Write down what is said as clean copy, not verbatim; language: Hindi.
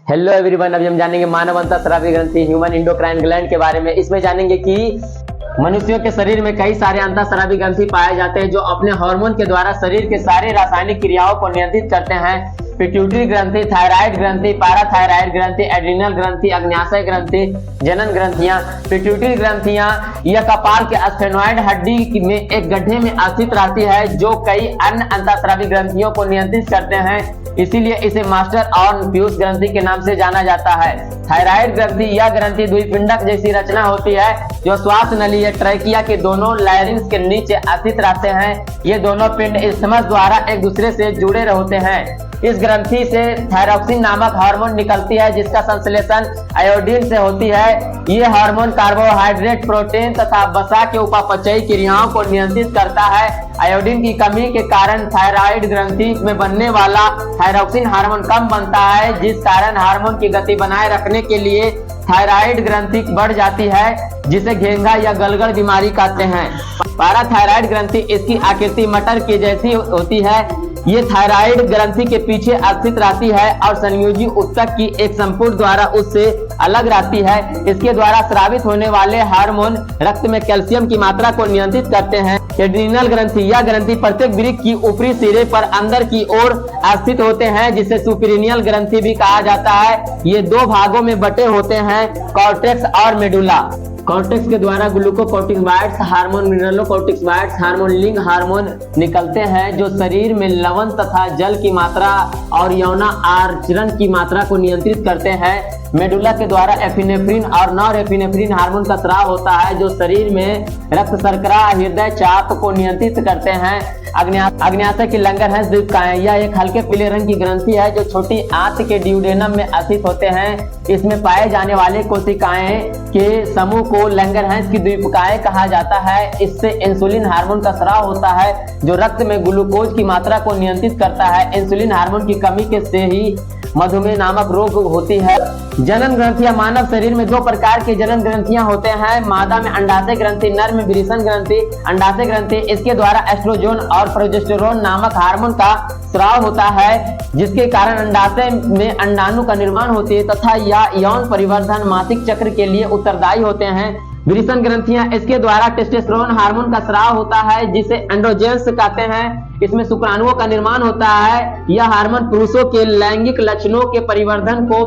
हेलो एवरीवन, अभी हम जानेंगे मानव अंतःस्रावी ग्रंथि ह्यूमन इंडोक्राइन ग्लैंड के बारे में। इसमें जानेंगे कि मनुष्यों के शरीर में कई सारे अंतःस्रावी ग्रंथि पाए जाते हैं जो अपने हार्मोन के द्वारा शरीर के सारे रासायनिक क्रियाओं को नियंत्रित करते हैं। पिट्यूटरी ग्रंथि, थायराइड ग्रंथि, पैराथायराइड ग्रंथि, एड्रिनल ग्रंथि, अग्न्याशय ग्रंथि, जनन ग्रंथियां। पिट्यूटरी ग्रंथियां यह कपाल के स्फेनॉइड हड्डी में एक गड्ढे में स्थित रहती है जो कई अन्य अंतःस्रावी ग्रंथियों को नियंत्रित करते हैं, इसीलिए इसे मास्टर और पीयूष ग्रंथि के नाम से जाना जाता है। थायराइड ग्रंथि यह ग्रंथि द्विपिंडक जैसी रचना होती है जो श्वास नली या ट्रैकिया के दोनों लायरिंग्स के नीचे स्थित रहते हैं। ये दोनों पिंड इस्थमस द्वारा एक दूसरे से जुड़े होते हैं। इस ग्रंथि से थायरॉक्सिन नामक हार्मोन निकलती है जिसका संश्लेषण आयोडीन से होती है। ये हार्मोन कार्बोहाइड्रेट, प्रोटीन तथा वसा के उपापचयी क्रियाओं को नियंत्रित करता है। आयोडीन की कमी के कारण थायराइड ग्रंथि में बनने वाला थायरॉक्सिन हार्मोन कम बनता है, जिस कारण हार्मोन की गति बनाए रखने के लिए थायराइड ग्रंथि बढ़ जाती है, जिसे घेंघा या गलगल बीमारी कहते हैं। पैराथायराइड ग्रंथि इसकी आकृति मटर की जैसी होती है। ये थायराइड ग्रंथि के पीछे स्थित रहती है और संयोजी ऊतक की एक संपूर्ण द्वारा उससे अलग रहती है। इसके द्वारा स्रावित होने वाले हार्मोन रक्त में कैल्शियम की मात्रा को नियंत्रित करते हैं। एड्रिनल ग्रंथि यह ग्रंथि प्रत्येक वृक्क की ऊपरी सिरे पर अंदर की ओर स्थित होते हैं, जिसे सुपीरियनल ग्रंथि भी कहा जाता है। ये दो भागों में बटे होते हैं, कॉर्टेक्स और मेडुला। कॉर्टेक्स के द्वारा ग्लूकोकॉर्टिकॉइड्स हार्मोन, मिनरलोकॉर्टिकॉइड्स हार्मोन, लिंग हार्मोन निकलते हैं जो शरीर में लवण तथा जल की मात्रा और यौन आचरण की मात्रा को नियंत्रित करते हैं। मेडुला के द्वारा एपिनेफ्रिन और नॉरएपिनेफ्रिन हार्मोन का स्राव होता है जो शरीर में रक्त शर्करा, हृदय चाप को नियंत्रित करते हैं। अग्न्याशय की लंगरहंस द्वीपकाएं यह एक हल्के पीले रंग की ग्रंथि है जो छोटी आंत के ड्यूडेनम में स्थित होते हैं। इसमें पाए जाने वाले कोशिकाएं के समूह को लंगरहंस की द्वीपकाएं कहा जाता है। इससे इंसुलिन हार्मोन का स्राव होता है जो रक्त में ग्लूकोज की मात्रा को नियंत्रित करता है। इंसुलिन हार्मोन की कमी के से ही मधुमेह नामक रोग होती है। जनन ग्रंथियां मानव शरीर में दो प्रकार की जनन ग्रंथियां होते हैं। मादा में अंडाशय ग्रंथि, नर में वृषण ग्रंथि। अंडाशय ग्रंथि इसके द्वारा एस्ट्रोजन और प्रोजेस्टेरोन नामक हार्मोन का स्राव होता है, जिसके कारण अंडाशय में अंडाणु का निर्माण होती है तथा यह यौन परिवर्धन मासिक चक्र के लिए उत्तरदायी होते हैं। वृषण ग्रंथियां इसके द्वारा टेस्टोस्टेरोन हार्मोन का स्राव होता है जिसे एंड्रोजेंस कहते हैं। इसमें शुक्राणुओं का निर्माण होता है। यह हार्मोन पुरुषों के लैंगिक लक्षणों के परिवर्धन को